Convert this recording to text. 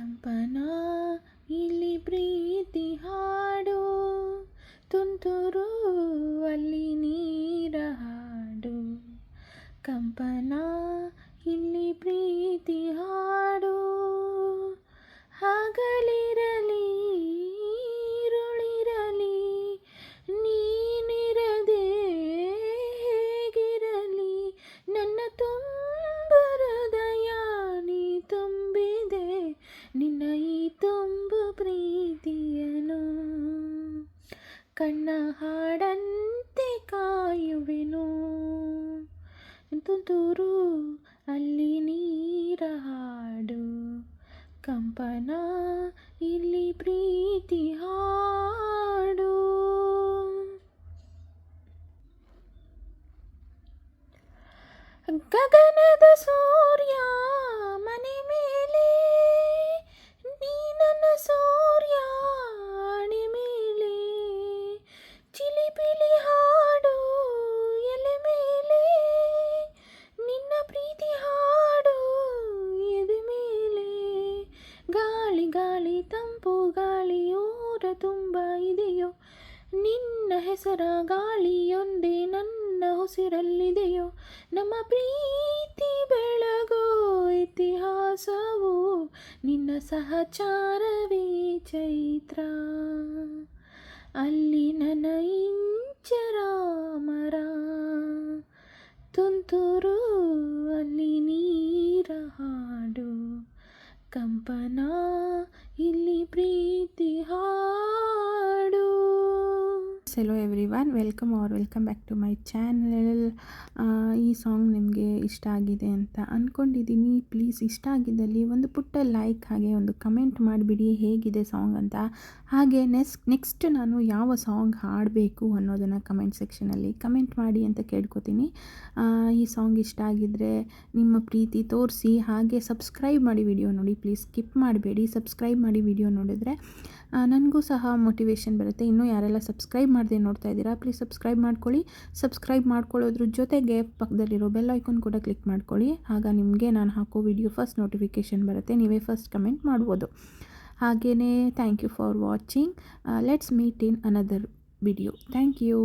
ಕಂಪನ ಇಲ್ಲಿ ಪ್ರೀತಿ ಹಾಡು, ತುಂತುರು ಅಲ್ಲಿ ನೀರ ಹಾಡು. ಕಂಪನ ಇಲ್ಲಿ ಪ್ರೀತಿ ಹಾಡು, ಹಗಲಿರಲಿ ഇരുളിರಲಿ ನೀನಿರದೆ ಹೇಗಿರಲಿ, ನನ್ನ ತುಂಬ ಹೃದಯ ನೀ ತುಂಬಿದೆ, ನಿನ್ನ ಈ ತುಂಬು ಪ್ರೀತಿಯನು. ಕಣ್ಣ ಹಾಡಂತೆ ಕಾಯುವೆನು, ತುಂತುರು ಅಲ್ಲಿ ನೀರ ಹಾಡು. ಕಂಪನ ಇಲ್ಲಿ ಪ್ರೀತಿ ಹಾಡು. ಗಗನದ ಸೂರ್ಯ ಮನೆ ಮೇಲೆ, ನೀ ನನ್ನ ಸೂರ್ಯ ಅಣೆ ಮೇಲೆ. ಚಿಲಿಪಿಲಿ ಹಾಡು ಎಲೆ ಮೇಲೆ, ನಿನ್ನ ಪ್ರೀತಿ ಹಾಡು ಎದೆ ಮೇಲೆ. ಗಾಳಿ ಗಾಳಿ ತಂಪು ಗಾಳಿ ಊರ ತುಂಬ ಇದೆಯೋ, ನಿನ್ನ ಹೆಸರ ಗಾಳಿಯೊಂದೇ ನನ್ನ ಉಸಿರಲ್ಲಿದೆಯೋ. ನಮ್ಮ ಪ್ರೀತಿ ಬೆಳಗೋ ಇತಿಹಾಸವು, ನಿನ್ನ ಸಹಚಾರವೇ ಚೈತ್ರ. ಅಲ್ಲಿ ನನ್ನ ಇಂಚರ ಮರ, ತುಂತುರು ಅಲ್ಲಿ ನೀರ ಹಾಡು. ಕಂಪನ ಇಲ್ಲಿ ಪ್ರೀತಿ ಹಾಡು. Hello everyone, welcome back to my channel. ಈ ಸಾಂಗ್ ನಿಮಗೆ ಇಷ್ಟ ಆಗಿದೆ ಅಂತ ಅಂದ್ಕೊಂಡಿದ್ದೀನಿ. ಪ್ಲೀಸ್ ಇಷ್ಟ ಆಗಿದ್ದಲ್ಲಿ ಒಂದು ಪುಟ್ಟ ಲೈಕ್ ಹಾಗೆ ಒಂದು ಕಮೆಂಟ್ ಮಾಡಿಬಿಡಿ ಹೇಗಿದೆ ಸಾಂಗ್ ಅಂತ. ಹಾಗೆ ನೆಕ್ಸ್ಟ್ ನಾನು ಯಾವ ಸಾಂಗ್ ಹಾಡಬೇಕು ಅನ್ನೋದನ್ನು ಕಮೆಂಟ್ ಸೆಕ್ಷನಲ್ಲಿ ಕಮೆಂಟ್ ಮಾಡಿ ಅಂತ ಕೇಳ್ಕೊತೀನಿ. ಈ ಸಾಂಗ್ ಇಷ್ಟ ಆಗಿದ್ದರೆ ನಿಮ್ಮ ಪ್ರೀತಿ ತೋರಿಸಿ, ಹಾಗೆ ಸಬ್ಸ್ಕ್ರೈಬ್ ಮಾಡಿ ವಿಡಿಯೋ ನೋಡಿ. ಪ್ಲೀಸ್ ಸ್ಕಿಪ್ ಮಾಡಬೇಡಿ, ಸಬ್ಸ್ಕ್ರೈಬ್ ಮಾಡಿ ವಿಡಿಯೋ ನೋಡಿದ್ರೆ ನನಗೂ ಸಹ ಮೋಟಿವೇಶನ್ ಬರುತ್ತೆ. ಇನ್ನೂ ಯಾರೆಲ್ಲ ಸಬ್ಸ್ಕ್ರೈಬ್ ಮಾಡದೆ ನೋಡ್ತಾ ಇದ್ದೀರಾ, ಪ್ಲೀಸ್ ಸಬ್ಸ್ಕ್ರೈಬ್ ಮಾಡ್ಕೊಳ್ಳಿ. ಸಬ್ಸ್ಕ್ರೈಬ್ ಮಾಡ್ಕೊಳ್ಳೋದ್ರ ಜೊತೆಗೆ ಪಕ್ಕದಲ್ಲಿರೋ ಬೆಲ್ ಐಕಾನ್ ಕೂಡ ಕ್ಲಿಕ್ ಮಾಡ್ಕೊಳ್ಳಿ. ಆಗ ನಿಮಗೆ ನಾನು ಹಾಕೋ ವಿಡಿಯೋ ಫಸ್ಟ್ ನೋಟಿಫಿಕೇಷನ್ ಬರುತ್ತೆ, ನೀವೇ ಫಸ್ಟ್ ಕಮೆಂಟ್ ಮಾಡ್ಬೋದು. ಹಾಗೆಯೇ thank you for watching. Let's meet in another video. Thank you.